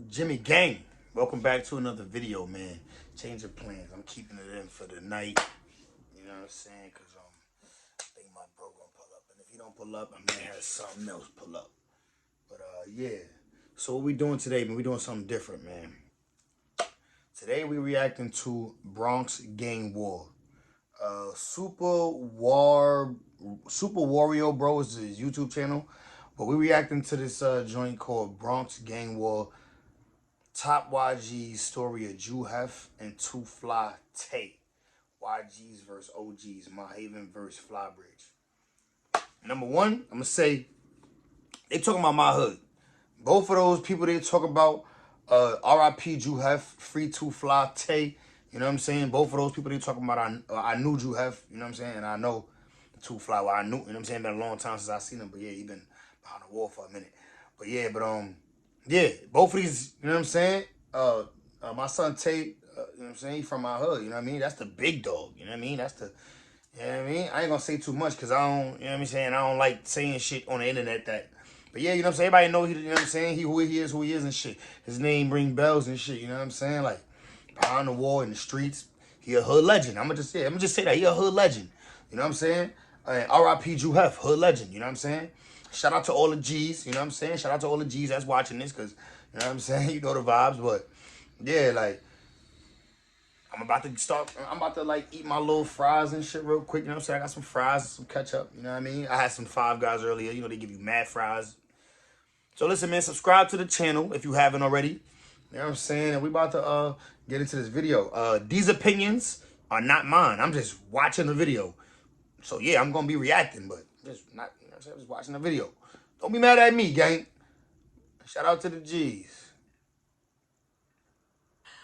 Jimmy Gang, welcome back to another video, man. Change of plans. I'm keeping it in for the night. You know what I'm saying? Because I think my bro gonna pull up. And if he don't pull up, I may have something else pull up. But yeah. So what we doing today, man? We doing something different, man. Today we reacting to Bronx Gang War. Super Wario Bro is his YouTube channel. But we reacting to this joint called Bronx Gang War. Top YG's story of Jew Hef and Two Fly Tay. YG's versus OG's. My Haven versus Flybridge. Number one, I'm going to say, they talking about my hood. Both of those people they talk about, RIP Jew Hef, Free Two Fly Tay. You know what I'm saying? Both of those people they talking about, I knew Jew Hef, you know what I'm saying? And I know Two Fly, well, I knew, you know what I'm saying? Been a long time since I seen him, but yeah, he been behind the wall for a minute. But yeah, yeah, both of these, you know what I'm saying? My son Tate, you know what I'm saying? He from my hood, you know what I mean? That's the big dog, you know what I mean? That's the, you know what I mean? I ain't gonna say too much because I don't, you know what I'm saying? I don't like saying shit on the internet that, but yeah, you know what I'm saying? Everybody know, you know what I'm saying? Who he is and shit. His name ring bells and shit, you know what I'm saying? Like, behind the wall in the streets, he a hood legend. I'm gonna just say that, he a hood legend. You know what I'm saying? RIP Jew Hef, hood legend, you know what I'm saying? Shout out to all the G's, you know what I'm saying? Shout out to all the G's that's watching this, because, you know what I'm saying? You know the vibes, but, yeah, like, I'm about to, like, eat my little fries and shit real quick, you know what I'm saying? I got some fries and some ketchup, you know what I mean? I had some Five Guys earlier, you know, they give you mad fries. So, listen, man, subscribe to the channel if you haven't already. You know what I'm saying? And we about to get into this video. These opinions are not mine. I'm just watching the video. So, yeah, I'm going to be reacting, but just not, you know what I'm saying? Just watching the video. Don't be mad at me, gang. Shout out to the G's.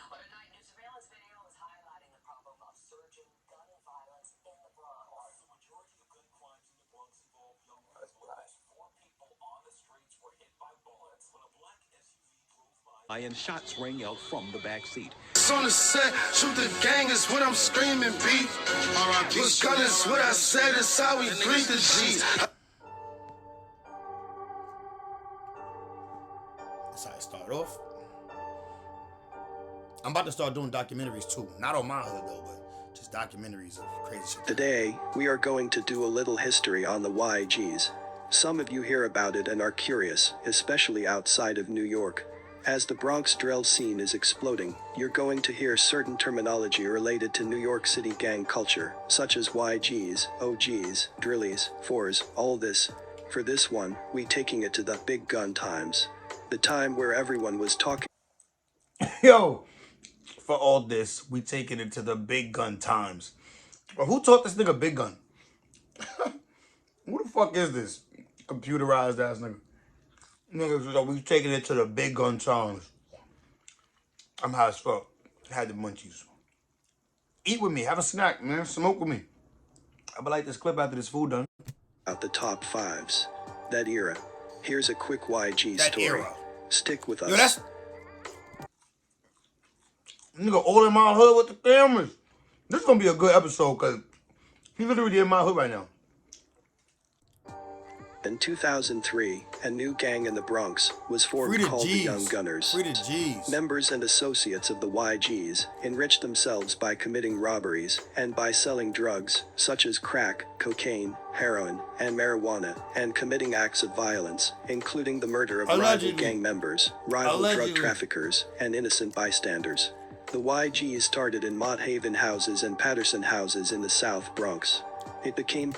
Surveillance video is highlighting the problem of surging gun violence in the Bronx. The majority of gun crimes in the Bronx involve young criminals. 4 people on the streets were hit by bullets when a black SUV drove by. And shots rang out from the back seat. On the set, shoot the gang is what I'm screaming, beat. What's gun is what I said, it's how we breathe the G's. That's how it started off. I'm about to start doing documentaries too. Not on my hood though, but just documentaries of crazy shit. Today, we are going to do a little history on the YGs. Some of you hear about it and are curious, especially outside of New York. As the Bronx drill scene is exploding, you're going to hear certain terminology related to New York City gang culture, such as YGs, OGs, drillies, fours, all this. For this one, we taking it to the big gun times. The time where everyone was talking. Yo, for all this, we taking it to the big gun times. But who taught this nigga big gun? Who the fuck is this computerized ass nigga? Niggas, we taking it to the big gun times. I'm high as fuck. I had the munchies. Eat with me. Have a snack, man. Smoke with me. I'll be like this clip after this food done. Out the top 5s. That era. Here's a quick YG story. Era. Stick with us. Yo, that's... Nigga all in my hood with the cameras. This is gonna be a good episode, because he literally in my hood right now. In 2003, a new gang in the Bronx was formed called the Young Gunners. Free the G's. Members and associates of the YGs enriched themselves by committing robberies and by selling drugs, such as crack, cocaine, heroin, and marijuana, and committing acts of violence, including the murder of rival gang members, rival drug traffickers, and innocent bystanders. The YGs started in Mott Haven houses and Patterson houses in the South Bronx. It became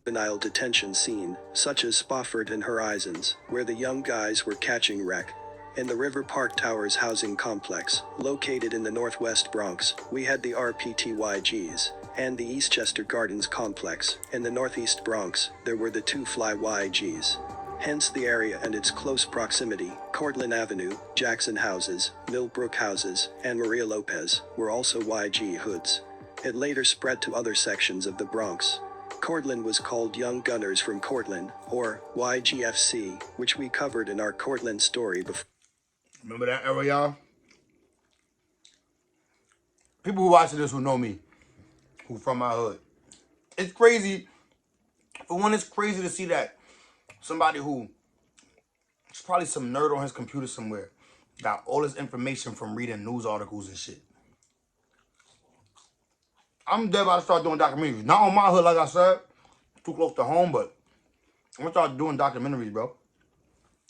juvenile detention scene, such as Spofford and Horizons, where the young guys were catching wreck. In the River Park Towers housing complex, located in the Northwest Bronx, we had the RPTYGs, and the Eastchester Gardens complex. In the Northeast Bronx, there were the Two Fly YGs. Hence the area and its close proximity, Cortlandt Avenue, Jackson houses, Millbrook houses, and Maria Lopez, were also YG hoods. It later spread to other sections of the Bronx. Cortlandt was called Young Gunners from Cortlandt, or YGFC, which we covered in our Cortlandt story before. Remember that era, y'all? People who watching this who know me, who from my hood. It's crazy. For one, it's crazy to see that somebody who probably some nerd on his computer somewhere. Got all his information from reading news articles and shit. I'm dead about to start doing documentaries. Not on my hood, like I said. Too close to home, but I'm gonna start doing documentaries, bro.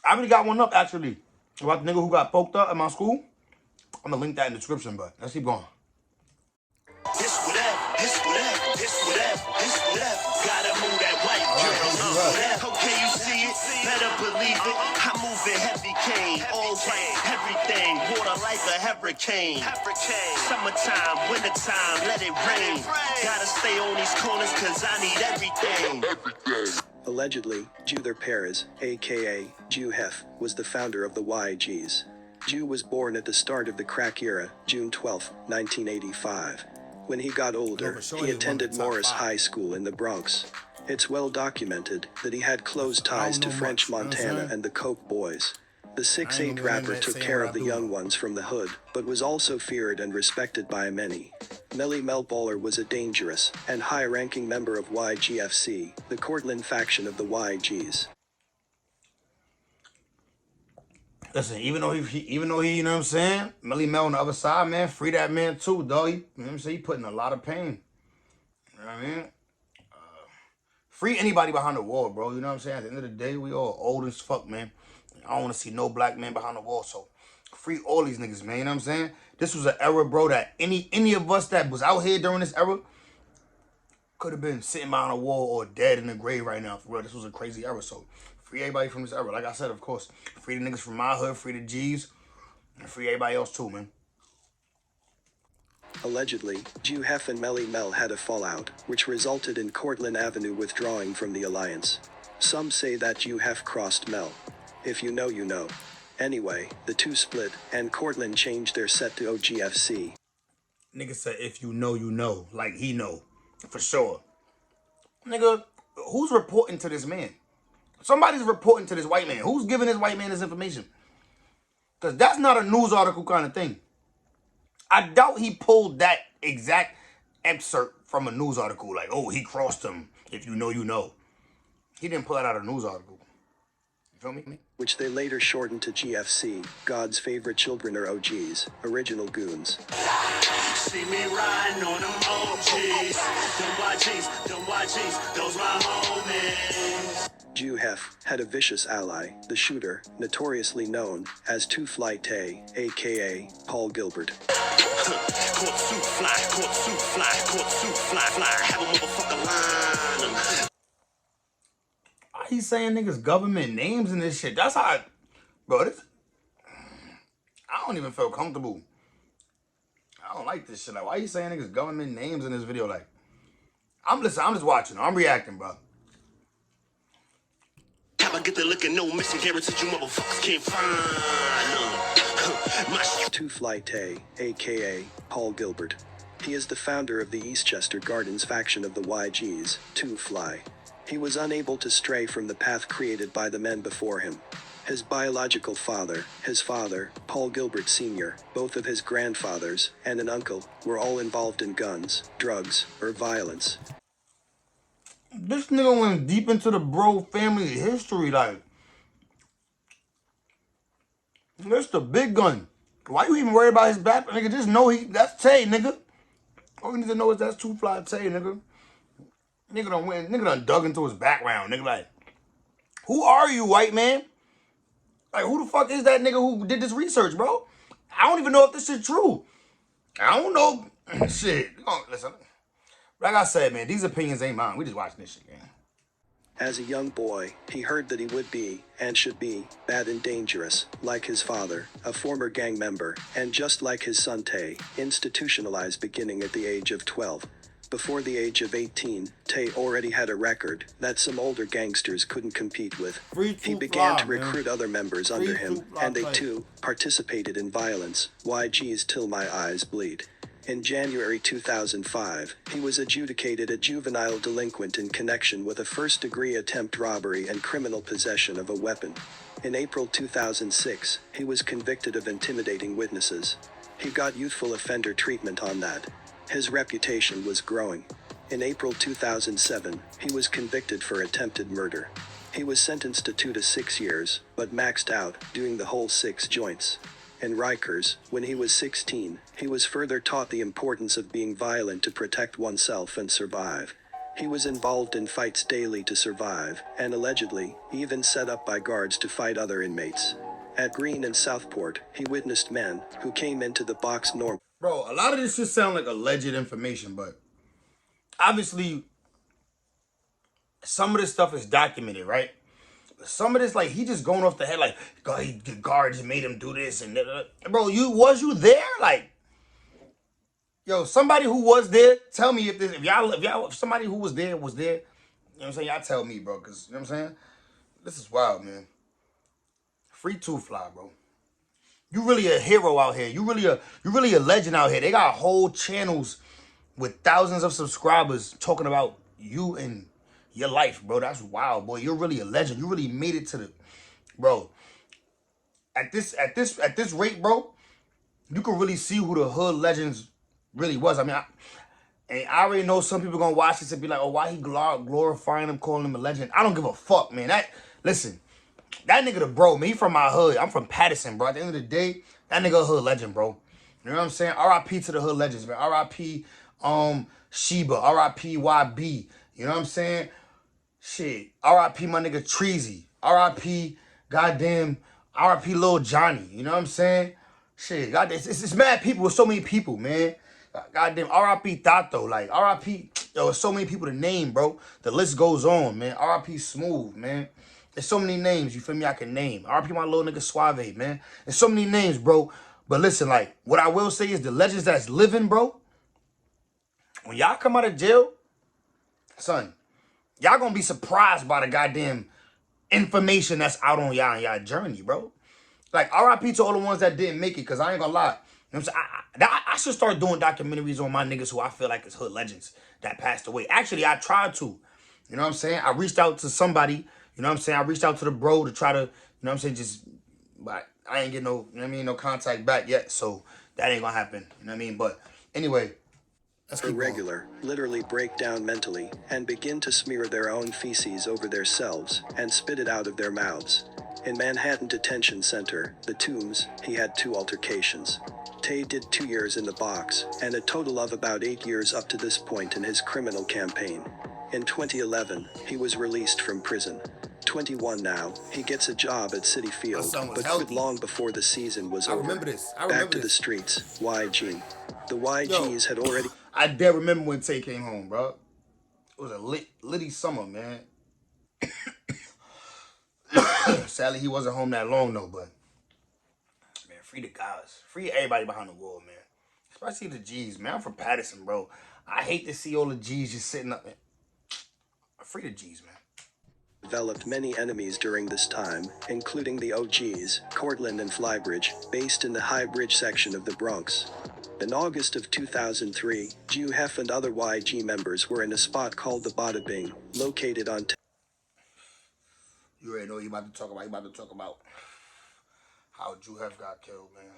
I already got one up, actually. About the nigga who got poked up at my school. I'm gonna link that in the description, but let's keep going. This whatever, this whatever, this whatever, this whatever. Gotta move that white girl. Okay, you see it? Better believe it. I'm moving heavy cane, all white, everything. Water like a hurricane. Summertime, wintertime, let it rain. Gotta stay on these corners cause I need everything. Allegedly, Juther Perez, aka Jew Hef, was the founder of the YGs. Jew was born at the start of the crack era, June 12, 1985. When he got older, he attended Morris High School in the Bronx. It's well documented that he had close ties to French Montana and the Coke Boys. The 6'8" rapper took care of the young ones from the hood, but was also feared and respected by many. Melly Mel Baller was a dangerous and high-ranking member of YGFC, the Cortland faction of the YGs. Listen, even though he, you know what I'm saying? Melly Mel on the other side, man, free that man too, dog. You know what I'm saying? He put in a lot of pain. You know what I mean? Free anybody behind the wall, bro. You know what I'm saying? At the end of the day, we all old as fuck, man. I don't want to see no black man behind the wall, so free all these niggas, man. You know what I'm saying? This was an era, bro, that any of us that was out here during this era could have been sitting behind a wall or dead in the grave right now. For real, this was a crazy era, so free everybody from this era. Like I said, of course, free the niggas from my hood, free the G's, and free everybody else too, man. Allegedly, Jew Hef and Melly Mel had a fallout, which resulted in Cortland Avenue withdrawing from the alliance. Some say that Jew Hef crossed Mel. If you know, you know. Anyway, the two split, and Cortland changed their set to OGFC. Nigga said, if you know, you know. Like he know. For sure. Nigga, who's reporting to this man? Somebody's reporting to this white man. Who's giving this white man this information? Because that's not a news article kind of thing. I doubt he pulled that exact excerpt from a news article. Like, oh, he crossed him. If you know, you know. He didn't pull that out of a news article. You feel me? Which they later shortened to GFC, God's favorite children are OGs, original goons. See me riding on them OGs. Them YGs, those my homies. Jew Hef had a vicious ally, the shooter, notoriously known as Two Fly Tay, aka Paul Gilbert. Court suit fly, court suit fly, court suit fly. Have a motherfucker line. Why he saying niggas government names and this shit? That's how bro, this, I don't even feel comfortable. I don't like this shit. Like, why you saying niggas government names in this video? Like, I'm just watching. I'm reacting, bro. How I get to look at no missing heritage you motherfuckers can't find. Two Fly Tay, aka Paul Gilbert. He is the founder of the Eastchester Gardens faction of the YGs, Two Fly. He was unable to stray from the path created by the men before him. His biological father, his father, Paul Gilbert Sr., both of his grandfathers, and an uncle, were all involved in guns, drugs, or violence. This nigga went deep into the bro family history, like. That's the big gun. Why you even worry about his back? Nigga, just know that's Tay, nigga. All you need to know is that's Two Fly Tay, nigga. Nigga done dug into his background, nigga, like. Who are you, white man? Like, who the fuck is that nigga who did this research, bro? I don't even know if this shit true. I don't know. Shit. Listen. Like I said, man, these opinions ain't mine. We just watching this shit, man. As a young boy, he heard that he would be, and should be, bad and dangerous, like his father, a former gang member, and just like his son Tay, institutionalized beginning at the age of 12. Before the age of 18, Tay already had a record that some older gangsters couldn't compete with. He began to recruit other members under him, and they too participated in violence. YGs till my eyes bleed. In January 2005, he was adjudicated a juvenile delinquent in connection with a first-degree attempt robbery and criminal possession of a weapon. In April 2006, he was convicted of intimidating witnesses. He got youthful offender treatment on that. His reputation was growing. In April 2007, he was convicted for attempted murder. He was sentenced to 2 to 6 years, but maxed out, doing the whole 6 joints. In Rikers, when he was 16, he was further taught the importance of being violent to protect oneself and survive. He was involved in fights daily to survive, and allegedly, even set up by guards to fight other inmates. At Green and Southport, he witnessed men who came into the box normal. Bro, a lot of this just sound like alleged information, but obviously some of this stuff is documented, right? Some of this, like, he just going off the head, like, God, the guards made him do this, and bro, was you there? Like, yo, somebody who was there, tell me if somebody who was there, you know what I'm saying? Y'all tell me, bro, because, you know what I'm saying? This is wild, man. Free Two Fly, bro. You really a hero out here. You really a legend out here. They got whole channels with thousands of subscribers talking about you and your life, bro. That's wild, boy. You're really a legend. You really made it to the, bro. At this rate, bro, you can really see who the hood legends really was. I mean, I already know some people gonna watch this and be like, oh, why he glorifying him, calling him a legend? I don't give a fuck, man. Listen, that nigga the bro, man. He from my hood. I'm from Patterson, bro. At the end of the day, that nigga a hood legend, bro. You know what I'm saying? R.I.P. to the hood legends, man. R.I.P. Sheba. R.I.P. YB. You know what I'm saying? Shit. R.I.P. my nigga Treasy. R.I.P. goddamn. R.I.P. Lil Johnny. You know what I'm saying? Shit. God, it's mad people with so many people, man. Goddamn. R.I.P. Tato. Like, R.I.P. Yo, there's so many people to name, bro. The list goes on, man. R.I.P. Smooth, man. There's so many names, you feel me, I can name. R.I.P. my little nigga Suave, man. There's so many names, bro. But listen, like, what I will say is the legends that's living, bro, when y'all come out of jail, son, y'all gonna be surprised by the goddamn information that's out on y'all and y'all journey, bro. Like, R.I.P. to all the ones that didn't make it, because I ain't gonna lie. You know what I'm saying? I should start doing documentaries on my niggas who I feel like is hood legends that passed away. Actually, I tried to. You know what I'm saying? I reached out to somebody. You know what I'm saying? I reached out to the bro to try to, you know what I'm saying, but I ain't get no, you know what I mean, no contact back yet. So that ain't gonna happen. You know what I mean? But anyway, let's keep going. Irregular, literally break down mentally, and begin to smear their own feces over themselves and spit it out of their mouths. In Manhattan Detention Center, the Tombs, he had 2 altercations. Tay did 2 years in the box, and a total of about 8 years up to this point in his criminal campaign. In 2011, he was released from prison. 21 now, he gets a job at Citi Field, but quit long before the season was over. I remember this. Back to the streets, YG. The YGs had already... I dare remember when Tay came home, bro. It was a litty summer, man. Sadly, he wasn't home that long, though, but... Man, free the guys. Free everybody behind the wall, man. Especially the G's, man. I'm from Patterson, bro. I hate to see all the G's just sitting up... Free the G's, man. Developed many enemies during this time, including the OGs, Cortland and Flybridge, based in the High Bridge section of the Bronx. In August of 2003, Jew Hef and other YG members were in a spot called the Bada Bing, located on... You already know what you about to talk about. You about to talk about how Jew Hef got killed, man.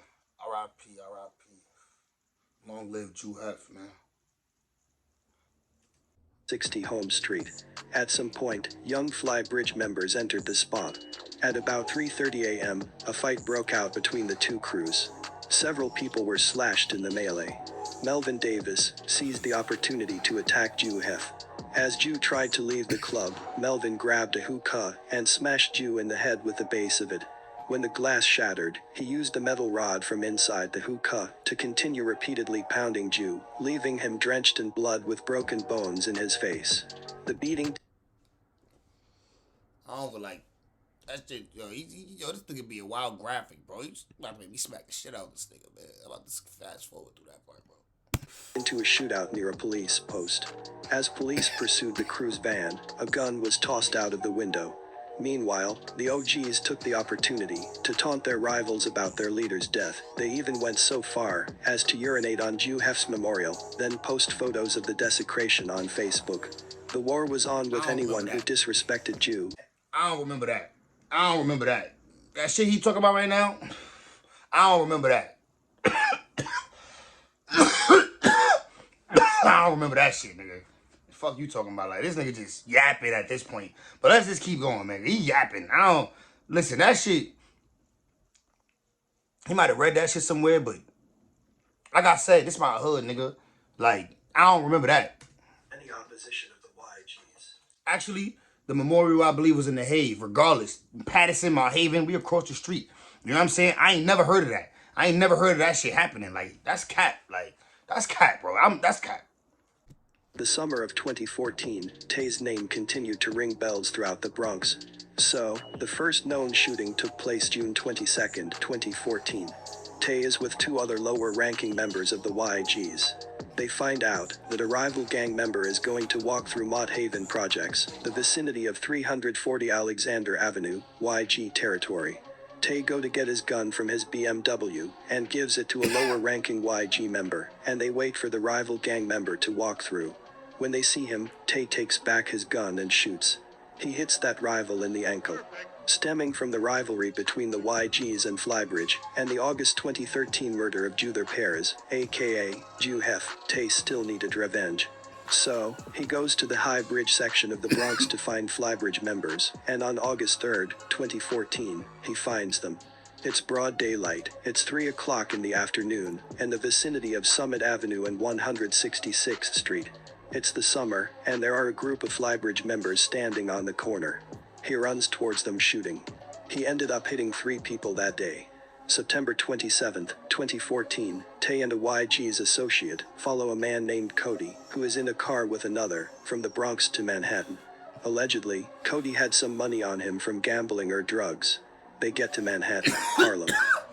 R.I.P., R.I.P. Long live Jew Hef, man. 60 Home Street. At some point, young Flybridge members entered the spot. At about 3:30 a.m., a fight broke out between the 2 crews. Several people were slashed in the melee. Melvin Davis seized the opportunity to attack Jew Hef. As Jew tried to leave the club, Melvin grabbed a hookah and smashed Jew in the head with the base of it. When the glass shattered, he used a metal rod from inside the hookah to continue repeatedly pounding Jew, leaving him drenched in blood with broken bones in his face. The beating... I don't feel like that shit, yo, this nigga be a wild graphic, bro. He's about to make me smack the shit out of this nigga, man. I'm about to fast forward through that part, bro. Into a shootout near a police post. As police pursued the crew's van, a gun was tossed out of the window. Meanwhile, the OGs took the opportunity to taunt their rivals about their leader's death. They even went so far as to urinate on Jew Hef's memorial, then post photos of the desecration on Facebook. The war was on with anyone who disrespected Jew. I don't remember that. I don't remember that. That shit he talking about right now, I don't remember that. I don't remember that shit, nigga. Fuck you talking about? Like, this nigga just yapping at this point. But let's just keep going, man. He yapping. I don't... Listen, that shit... He might have read that shit somewhere, but... Like I said, this my hood, nigga. Like, I don't remember that. Any opposition of the YGs? Actually, the memorial, I believe, was in the Haven. Regardless, Patterson, my Haven, we across the street. You know what I'm saying? I ain't never heard of that. I ain't never heard of that shit happening. Like, that's cap. Like, that's cap, bro. That's cap. The summer of 2014, Tay's name continued to ring bells throughout the Bronx. So, the first known shooting took place June 22nd, 2014. Tay is with two other lower-ranking members of the YGs. They find out that a rival gang member is going to walk through Mott Haven Projects, the vicinity of 340 Alexander Avenue, YG territory. Tay go to get his gun from his BMW and gives it to a lower-ranking YG member, and they wait for the rival gang member to walk through. When they see him, Tay takes back his gun and shoots. He hits that rival in the ankle. Stemming from the rivalry between the YGs and Flybridge, and the August 2013 murder of Juther Perez, aka Jew Hef, Tay still needed revenge. So, he goes to the High Bridge section of the Bronx to find Flybridge members, and on August 3, 2014, he finds them. It's broad daylight, it's 3 o'clock in the afternoon, and the vicinity of Summit Avenue and 166th Street. It's the summer, and there are a group of Flybridge members standing on the corner. He runs towards them shooting. He ended up hitting 3 people that day. September 27, 2014, Tay and a YG's associate follow a man named Cody, who is in a car with another, from the Bronx to Manhattan. Allegedly, Cody had some money on him from gambling or drugs. They get to Manhattan, Harlem.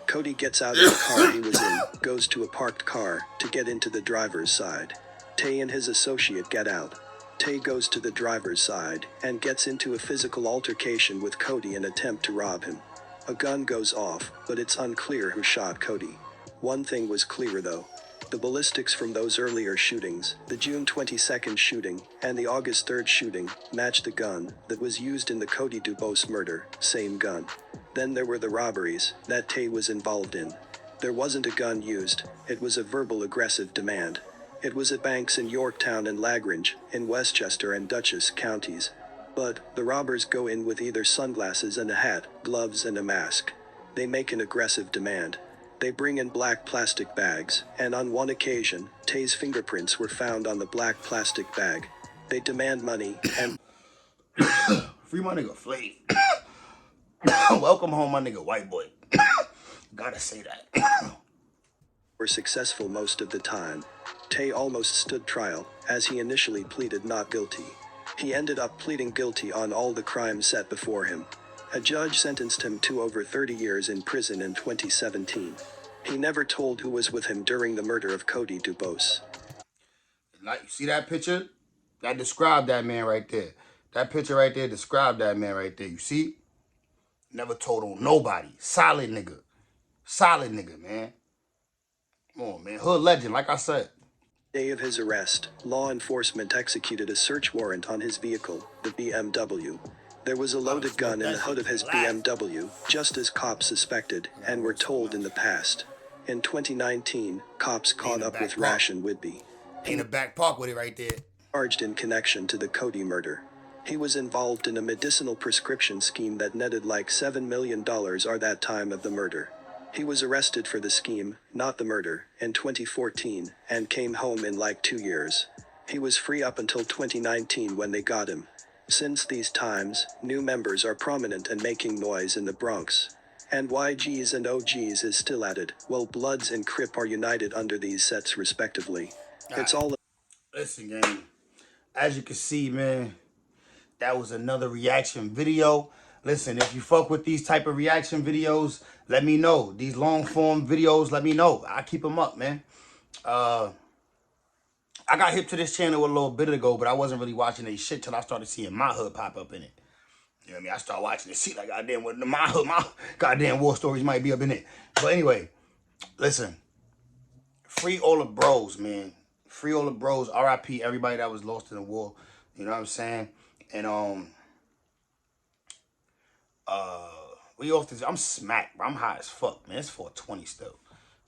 Cody gets out of the car he was in, goes to a parked car, to get into the driver's side. Tay and his associate get out. Tay goes to the driver's side, and gets into a physical altercation with Cody in an attempt to rob him. A gun goes off, but it's unclear who shot Cody. One thing was clear though. The ballistics from those earlier shootings, the June 22nd shooting, and the August 3rd shooting, matched the gun that was used in the Cody Dubose murder, same gun. Then there were the robberies that Tay was involved in. There wasn't a gun used, it was a verbal aggressive demand. It was at banks in Yorktown and Lagrange, in Westchester and Dutchess counties. But, the robbers go in with either sunglasses and a hat, gloves and a mask. They make an aggressive demand. They bring in black plastic bags, and on one occasion, Tay's fingerprints were found on the black plastic bag. They demand money, and Free my nigga Flav. Welcome home, my nigga White Boy. Gotta say that. were successful most of the time. Tay almost stood trial, as he initially pleaded not guilty. He ended up pleading guilty on all the crimes set before him. A judge sentenced him to over 30 years in prison in 2017. He never told who was with him during the murder of Cody Dubose. Like, you see that picture? That described that man right there. That picture right there described that man right there. You see? Never told on nobody. Solid nigga. Solid nigga, man. Come on, man. Hood legend, like I said. Day of his arrest, law enforcement executed a search warrant on his vehicle, the BMW. There was a loaded gun in the hood of his BMW, just as cops suspected, and were told in the past. In 2019, cops caught up with Ration Whitby. In the back park with it right there. Charged in connection to the Cody murder. He was involved in a medicinal prescription scheme that netted like $7 million at that time of the murder. He was arrested for the scheme, not the murder, in 2014, and came home in like 2 years. He was free up until 2019 when they got him. Since these times, new members are prominent and making noise in the Bronx. And YGs and OGs is still at it, while Bloods and Crip are united under these sets respectively. It's all... Listen, gang. As you can see, man, that was another reaction video. Listen, if you fuck with these type of reaction videos, let me know. These long form videos, let me know. I keep them up, man. I got hip to this channel a little bit ago, but I wasn't really watching any shit till I started seeing my hood pop up in it. You know what I mean? I started watching this shit like goddamn what my hood, my goddamn war stories might be up in it. But anyway, listen. Free all the bros, man. Free all the bros. RIP everybody that was lost in the war. You know what I'm saying? And we off this. I'm smacked, bro. I'm high as fuck, man. It's 4:20 still.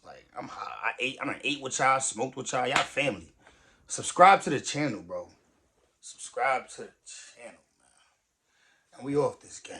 Like, I'm high. I done ate with y'all, smoked with y'all. Y'all family. Subscribe to the channel, bro. subscribe to the channel, man. And we off this game.